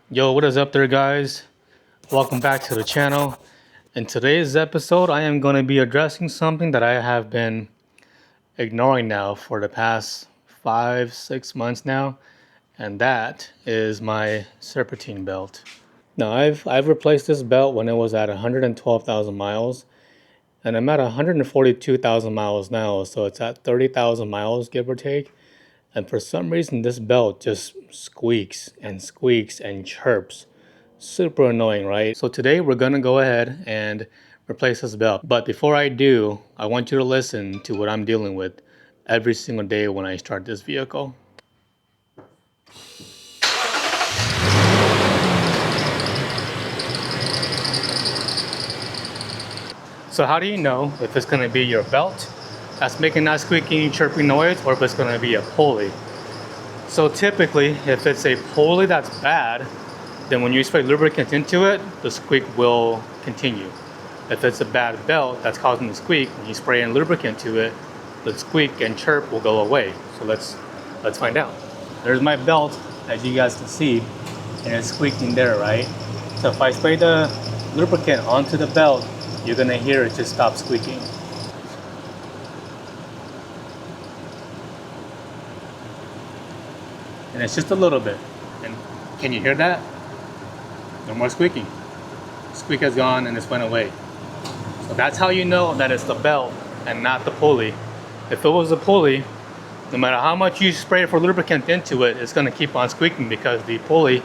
Yo, what is up there, guys? Welcome back to the channel. In today's episode, I am going to be addressing something that I have been ignoring now for the past 5-6 months now, and that is my Serpentine belt. Now, I've replaced this belt when it was at 112,000 miles, and I'm at 142,000 miles now, so it's at 30,000 miles, give or take. And for some reason, this belt just squeaks and chirps. Super annoying, right? So today we're gonna go ahead and replace this belt. But before I do, I want you to listen to what I'm dealing with every single day when I start this vehicle. So how do you know if it's gonna be your belt that's making that squeaking, chirping noise, or if it's gonna be a pulley? So typically, if it's a pulley that's bad, then when you spray lubricant into it, the squeak will continue. If it's a bad belt that's causing the squeak, when you spray in lubricant to it, the squeak and chirp will go away. So let's find out. There's my belt, as you guys can see, and it's squeaking there, right? So if I spray the lubricant onto the belt, you're gonna hear it just stop squeaking. And it's just a little bit. And can you hear that? No more squeaking. Squeak has gone and it's went away. So that's how you know that it's the belt and not the pulley. If it was a pulley, no matter how much you spray for lubricant into it, it's gonna keep on squeaking because the pulley,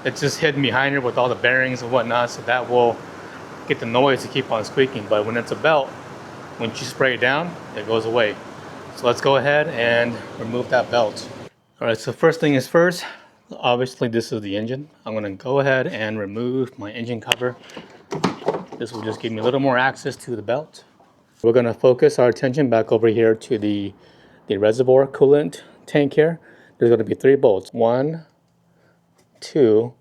it's just hidden behind it with all the bearings and whatnot, so that will get the noise to keep on squeaking. But when it's a belt, once you spray it down, it goes away. So let's go ahead and remove that belt. All right, so first thing is first, obviously this is the engine. I'm gonna go ahead and remove my engine cover. This will just give me a little more access to the belt. We're gonna focus our attention back over here to the reservoir coolant tank here. There's gonna be 3 bolts, 1, 2,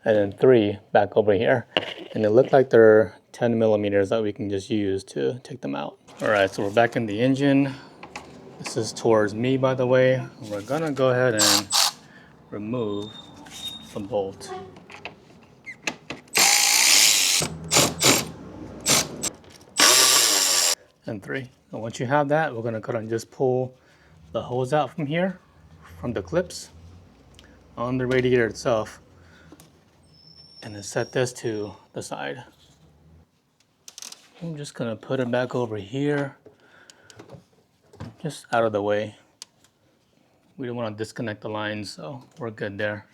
and then 3 back over here. And they look like they're 10 millimeters that we can just use to take them out. All right, so we're back in the engine. This is towards me, by the way. We're gonna go ahead and remove the bolt. And 3. And once you have that, we're gonna go and just pull the hose out from here, from the clips on the radiator itself, and then set this to the side. I'm just gonna put it back over here, just out of the way. We don't want to disconnect the lines, so we're good there.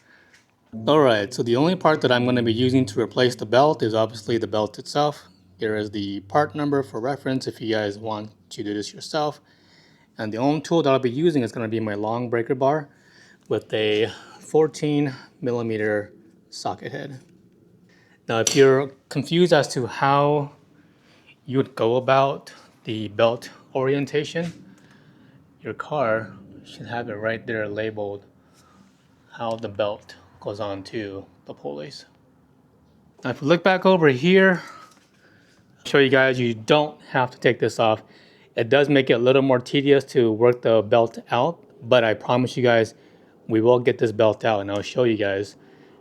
Alright, so the only part that I'm going to be using to replace the belt is obviously the belt itself. Here is the part number for reference if you guys want to do this yourself. And the only tool that I'll be using is going to be my long breaker bar with a 14 millimeter socket head. Now if you're confused as to how you would go about the belt orientation, your car should have it right there labeled how the belt goes on to the pulleys. Now if we look back over here, I'll show you guys you don't have to take this off. It does make it a little more tedious to work the belt out, but I promise you guys we will get this belt out, and I'll show you guys,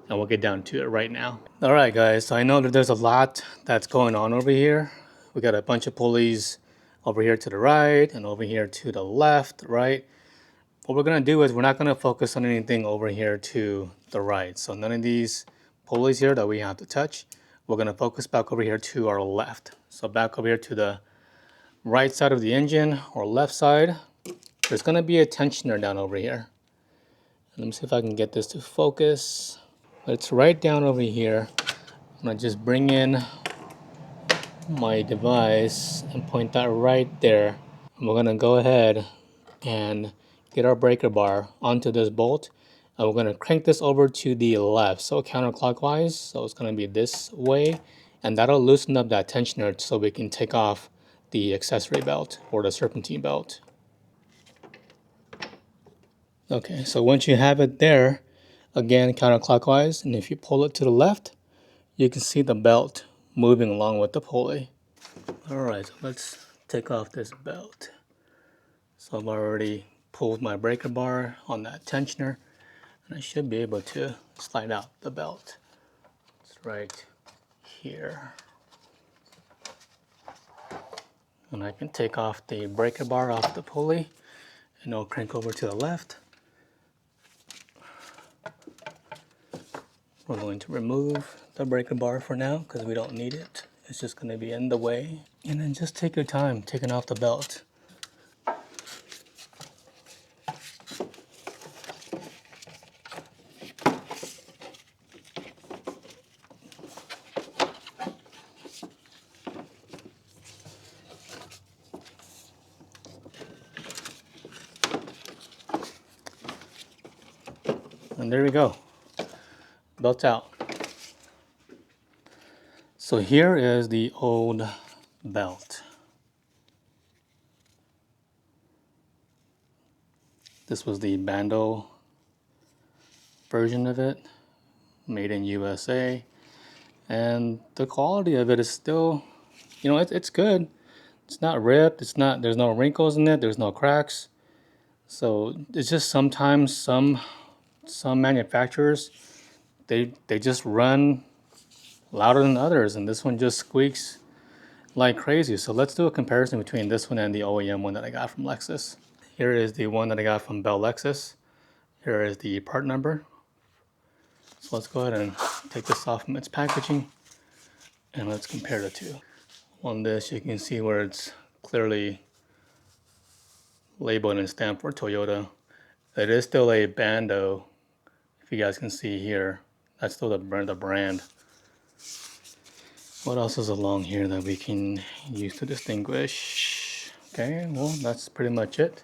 and we'll get down to it right now. Alright guys, so I know that there's a lot that's going on over here. We got a bunch of pulleys over here to the right and over here to the left, right? What we're going to do is we're not going to focus on anything over here to the right. So none of these pulleys here that we have to touch. We're going to focus back over here to our left. So back over here to the right side of the engine or left side, there's going to be a tensioner down over here. Let me see if I can get this to focus. It's right down over here. I'm going to just bring in my device and point that right there. And we're going to go ahead and get our breaker bar onto this bolt, and we're going to crank this over to the left, so counterclockwise. So it's going to be this way, and that'll loosen up that tensioner so we can take off the accessory belt or the serpentine belt. Okay, so once you have it there, again counterclockwise, and if you pull it to the left, you can see the belt moving along with the pulley. Alright, so let's take off this belt. So I've already pulled my breaker bar on that tensioner. And I should be able to slide out the belt. It's right here. And I can take off the breaker bar off the pulley and it'll crank over to the left. We're going to remove the breaker bar for now because we don't need it. It's just going to be in the way. And then just take your time taking off the belt. And there we go. Belt's out. So here is the old belt. This was the Bando version of it, made in USA. And the quality of it is still, you know, it's good. It's not ripped, there's no wrinkles in it, there's no cracks. So it's just sometimes some manufacturers, they just run louder than others, and this one just squeaks like crazy. So let's do a comparison between this one and the OEM one that I got from Lexus. Here is the one that I got from Bell Lexus. Here is the part number. So let's go ahead and take this off from its packaging and let's compare the two. On this you can see where it's clearly labeled and stamped for Toyota. It is still a Bando, if you guys can see here. That's still the brand. What else is along here that we can use to distinguish? Okay, well, that's pretty much it.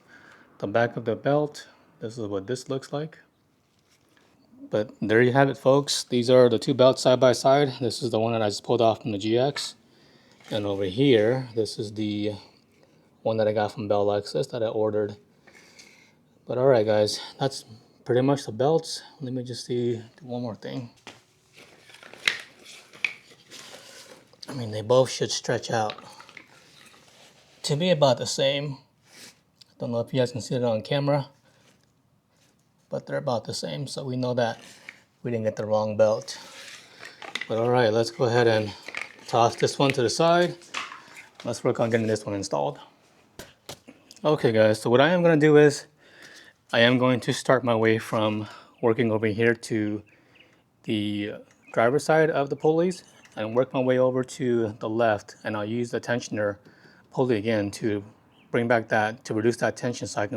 The back of the belt, this is what this looks like. But there you have it, folks. These are the two belts side by side. This is the one that I just pulled off from the GX. And over here, this is the one that I got from Bell Lexus that I ordered. But alright guys, that's pretty much the belts. Let me just do one more thing. I mean, they both should stretch out to be about the same. Don't know if you guys can see it on camera, but they're about the same, so we know that we didn't get the wrong belt. But alright, let's go ahead and toss this one to the side. Let's work on getting this one installed. Okay guys, so what I am going to do is I am going to start my way from working over here to the driver's side of the pulleys and work my way over to the left, and I'll use the tensioner pulley again to bring back that, to reduce that tension so I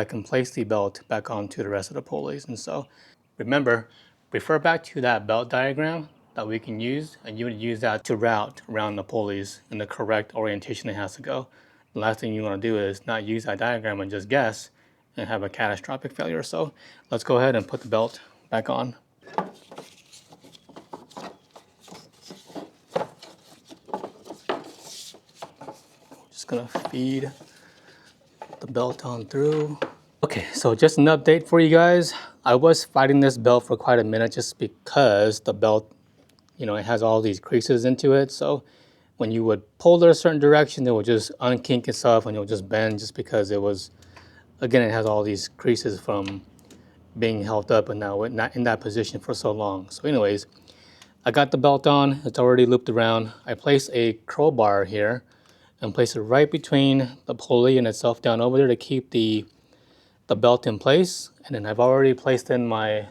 can place the belt back onto the rest of the pulleys. And so remember, refer back to that belt diagram that we can use, and you would use that to route around the pulleys in the correct orientation it has to go. The last thing you want to do is not use that diagram and just guess and have a catastrophic failure. So let's go ahead and put the belt back on. Just gonna feed the belt on through. Okay, so just an update for you guys. I was fighting this belt for quite a minute just because the belt, you know, it has all these creases into it. So when you would pull it a certain direction, it would just unkink itself and it would just bend just because it was, again, it has all these creases from being held up and now not in that position for so long. So anyways, I got the belt on, it's already looped around. I placed a crowbar here and place it right between the pulley and itself down over there to keep the belt in place. And then I've already placed in my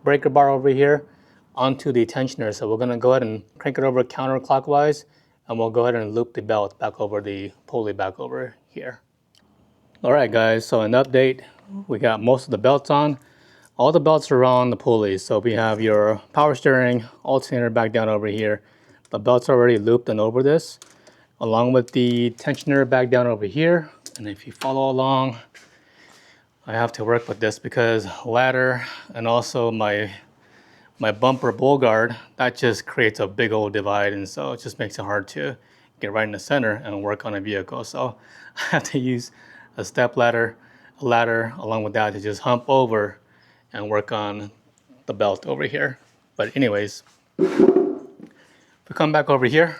breaker bar over here onto the tensioner. So we're gonna go ahead and crank it over counterclockwise, and we'll go ahead and loop the belt back over the pulley back over here. All right guys, so an update, we got most of the belts on. All the belts are on the pulleys. So we have your power steering, alternator back down over here. The belt's already looped and over this, along with the tensioner back down over here. And if you follow along, I have to work with this because ladder and also my bumper bull guard, that just creates a big old divide, and so it just makes it hard to get right in the center and work on a vehicle. So I have to use a step ladder, along with that to just hump over and work on the belt over here. But anyways, if we come back over here,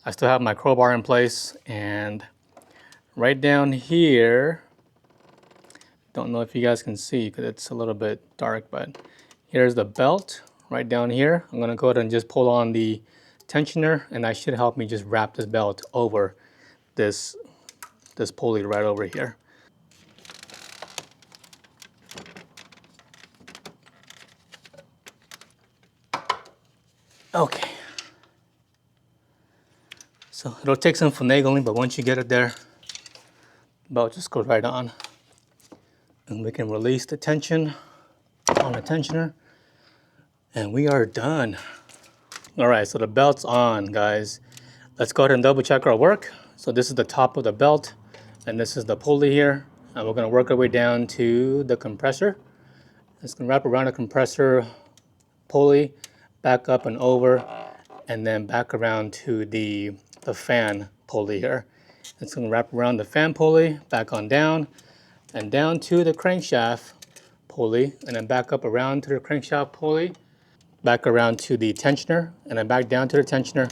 I still have my crowbar in place, and right down here, Don't know if you guys can see because it's a little bit dark, but here's the belt right down here. I'm gonna go ahead and just pull on the tensioner, and that should help me just wrap this belt over this pulley right over here. Okay. So it'll take some finagling, but once you get it there, the belt just goes right on. And we can release the tension on the tensioner, and we are done. All right, so the belt's on, guys. Let's go ahead and double check our work. So this is the top of the belt, and this is the pulley here. And we're gonna work our way down to the compressor. It's gonna wrap around the compressor pulley, back up and over, and then back around to the fan pulley here. It's gonna wrap around the fan pulley, back on down, and down to the crankshaft pulley, and then back up around to the crankshaft pulley, back around to the tensioner, and then back down to the tensioner,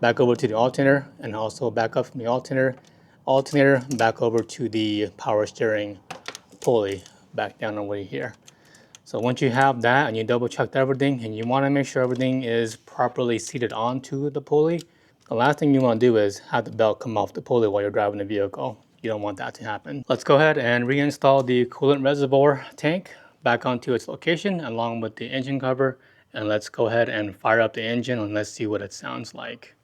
back over to the alternator, and also back up from the alternator, back over to the power steering pulley, back down over here. So once you have that and you double checked everything, and you want to make sure everything is properly seated onto the pulley, the last thing you want to do is have the belt come off the pulley while you're driving the vehicle. You don't want that to happen. Let's go ahead and reinstall the coolant reservoir tank back onto its location along with the engine cover, and let's go ahead and fire up the engine and let's see what it sounds like.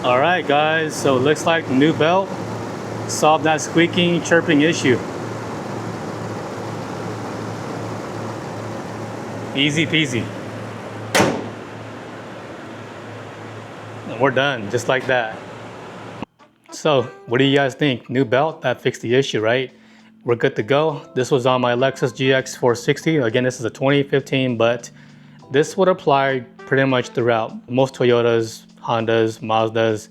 All right, guys, so it looks like the new belt solved that squeaking, chirping issue. Easy peasy. And we're done, just like that. So, what do you guys think? New belt, that fixed the issue, right? We're good to go. This was on my Lexus GX460. Again, this is a 2015, but this would apply pretty much throughout. Most Toyotas, Hondas, Mazdas,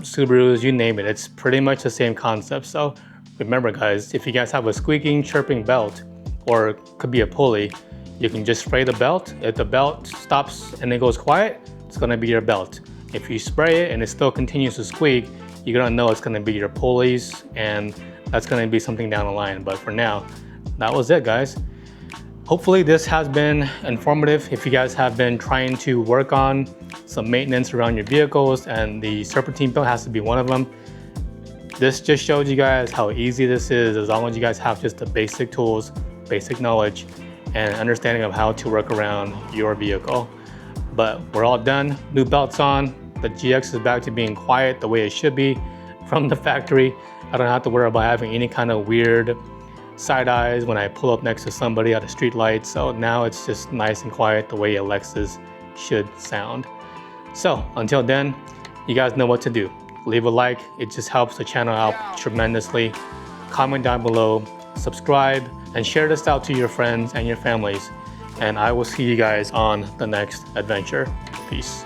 Subarus, you name it. It's pretty much the same concept. So remember, guys, if you guys have a squeaking, chirping belt, or it could be a pulley, you can just spray the belt. If the belt stops and it goes quiet, it's gonna be your belt. If you spray it and it still continues to squeak, you're gonna know it's gonna be your pulleys, and that's gonna be something down the line. But for now, that was it, guys. Hopefully this has been informative if you guys have been trying to work on some maintenance around your vehicles, and the Serpentine belt has to be one of them. This just showed you guys how easy this is as long as you guys have just the basic tools, basic knowledge, and understanding of how to work around your vehicle. But we're all done, new belt's on, the GX is back to being quiet the way it should be from the factory. I don't have to worry about having any kind of weird side eyes when I pull up next to somebody at a street light. So now it's just nice and quiet the way a Lexus should sound. So until then, you guys know what to do. Leave a like, it just helps the channel out tremendously. Comment down below, subscribe, and share this out to your friends and your families. And I will see you guys on the next adventure. Peace.